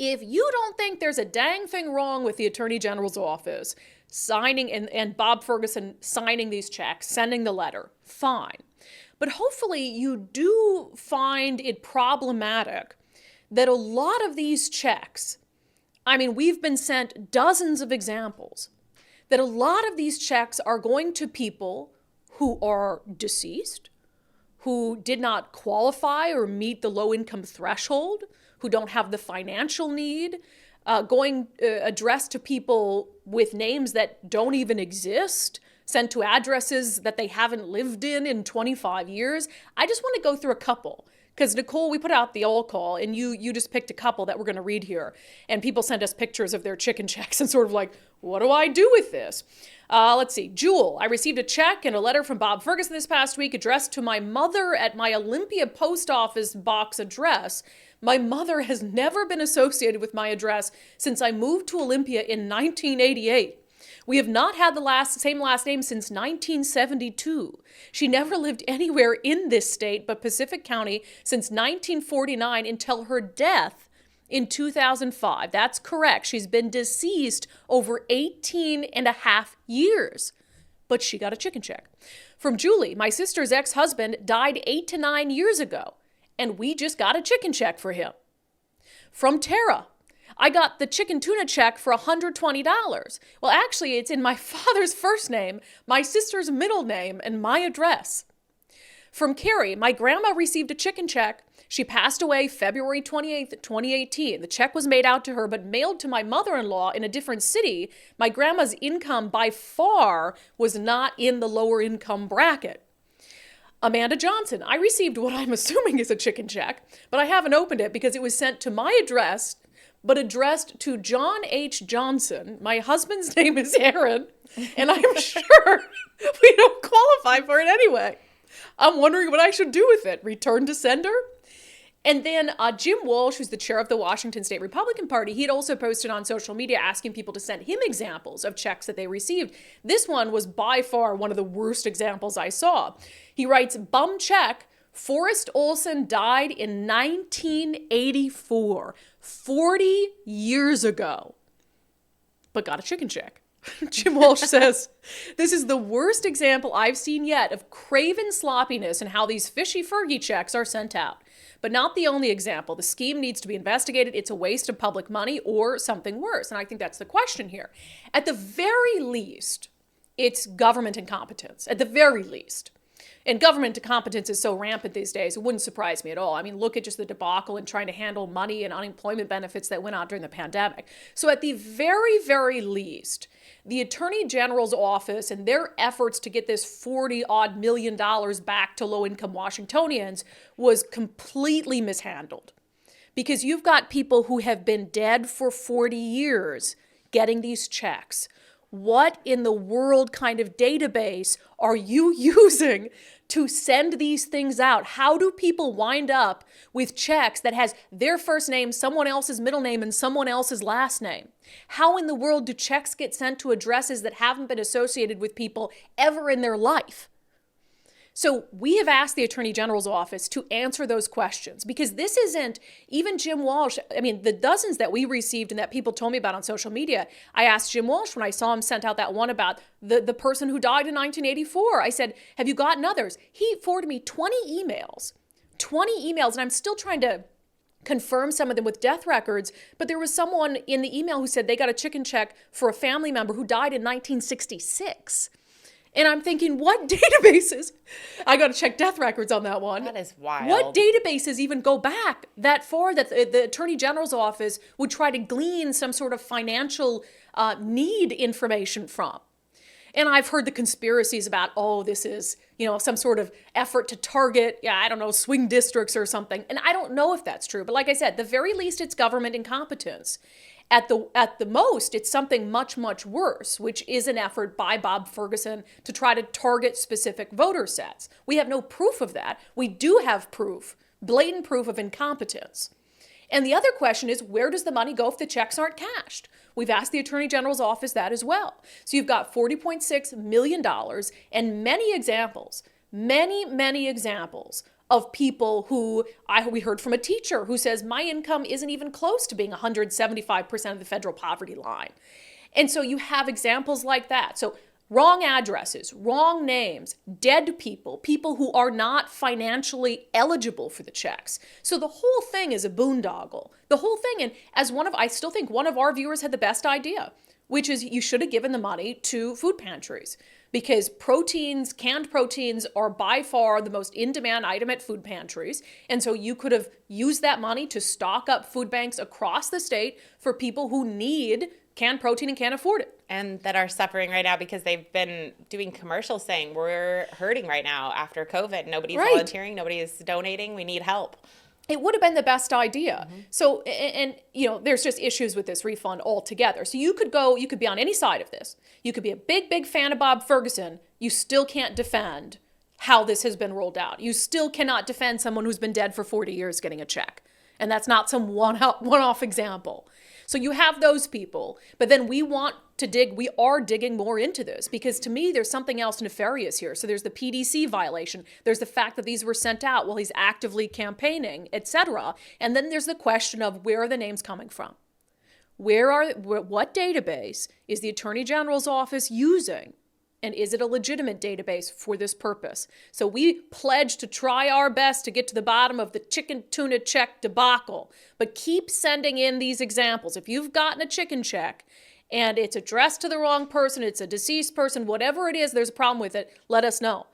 If you don't think there's a dang thing wrong with the Attorney General's office signing and Bob Ferguson signing these checks, sending the letter, fine. But hopefully you do find it problematic that a lot of these checks, I mean, we've been sent dozens of examples, that a lot of these checks are going to people who are deceased, who did not qualify or meet the low-income threshold, who don't have the financial need, addressed to people with names that don't even exist, sent to addresses that they haven't lived in 25 years. I just want to go through a couple. Because Nicole, we put out the all call, and you just picked a couple that we're going to read here. And people sent us pictures of their chicken checks and sort of like, what do I do with this? Let's see. Jewel, I received a check and a letter from Bob Ferguson this past week addressed to my mother at my Olympia post office box address. My mother has never been associated with my address since I moved to Olympia in 1988. We have not had the same last name since 1972. She never lived anywhere in this state but Pacific County since 1949 until her death in 2005. That's correct. She's been deceased over 18 and a half years. But she got a chicken check. From Julie, my sister's ex-husband died 8 to 9 years ago, and we just got a chicken check for him. From Tara, I got the chicken tuna check for $120. Well, actually, it's in my father's first name, my sister's middle name, and my address. From Carrie, my grandma received a chicken check. She passed away February 28th, 2018. The check was made out to her, but mailed to my mother-in-law in a different city. My grandma's income by far was not in the lower income bracket. Amanda Johnson, I received what I'm assuming is a chicken check, but I haven't opened it because it was sent to my address, but addressed to John H. Johnson. My husband's name is Aaron, and I'm sure we don't qualify for it anyway. I'm wondering what I should do with it. Return to sender? And then Jim Walsh, who's the chair of the Washington State Republican Party, he had also posted on social media asking people to send him examples of checks that they received. This one was by far one of the worst examples I saw. He writes, bum check, Forrest Olson died in 1984, 40 years ago, but got a chicken check. Jim Walsh says, this is the worst example I've seen yet of craven sloppiness and how these fishy Fergie checks are sent out. But not the only example. The scheme needs to be investigated. It's a waste of public money or something worse. And I think that's the question here. At the very least, it's government incompetence. At the very least. And government incompetence is so rampant these days, it wouldn't surprise me at all. I mean, look at just the debacle in trying to handle money and unemployment benefits that went out during the pandemic. So at the very, very least, the Attorney General's office and their efforts to get this $40-odd million back to low-income Washingtonians was completely mishandled. Because you've got people who have been dead for 40 years getting these checks. What in the world kind of database are you using to send these things out? How do people wind up with checks that has their first name, someone else's middle name, and someone else's last name? How in the world do checks get sent to addresses that haven't been associated with people ever in their life? So we have asked the Attorney General's office to answer those questions, because this isn't even Jim Walsh. I mean, the dozens that we received and that people told me about on social media, I asked Jim Walsh when I saw him sent out that one about the person who died in 1984. I said, have you gotten others? He forwarded me 20 emails, and I'm still trying to confirm some of them with death records, but there was someone in the email who said they got a chicken check for a family member who died in 1966. And I'm thinking, what databases? I got to check death records on that one. That is wild. What databases even go back that far that the Attorney General's office would try to glean some sort of financial need information from? And I've heard the conspiracies about, this is, some sort of effort to target, swing districts or something. And I don't know if that's true. But like I said, the very least, it's government incompetence. At the most, it's something much, much worse, which is an effort by Bob Ferguson to try to target specific voter sets. We have no proof of that. We do have proof, blatant proof of incompetence. And the other question is, where does the money go if the checks aren't cashed? We've asked the Attorney General's office that as well. So you've got $40.6 million and many examples of people who we heard from a teacher who says my income isn't even close to being 175% of the federal poverty line. And so you have examples like that. So wrong addresses, wrong names, dead people, people who are not financially eligible for the checks. So the whole thing is a boondoggle. The whole thing, and I still think one of our viewers had the best idea, which is you should have given the money to food pantries, because proteins, canned proteins, are by far the most in-demand item at food pantries. And so you could have used that money to stock up food banks across the state for people who need canned protein and can't afford it. And that are suffering right now because they've been doing commercials saying we're hurting right now after COVID. Nobody's volunteering, nobody's donating, we need help. It would have been the best idea. So, and there's just issues with this refund altogether. So you could be on any side of this. You could be a big, big fan of Bob Ferguson. You still can't defend how this has been rolled out. You still cannot defend someone who's been dead for 40 years getting a check. And that's not some one-off example. So you have those people, but then we are digging more into this, because to me, there's something else nefarious here. So there's the PDC violation. There's the fact that these were sent out while he's actively campaigning, etc. And then there's the question of where are the names coming from? What database is the Attorney General's office using? And is it a legitimate database for this purpose? So we pledge to try our best to get to the bottom of the chicken tuna check debacle, but keep sending in these examples. If you've gotten a chicken check and it's addressed to the wrong person, it's a deceased person, whatever it is, there's a problem with it, let us know.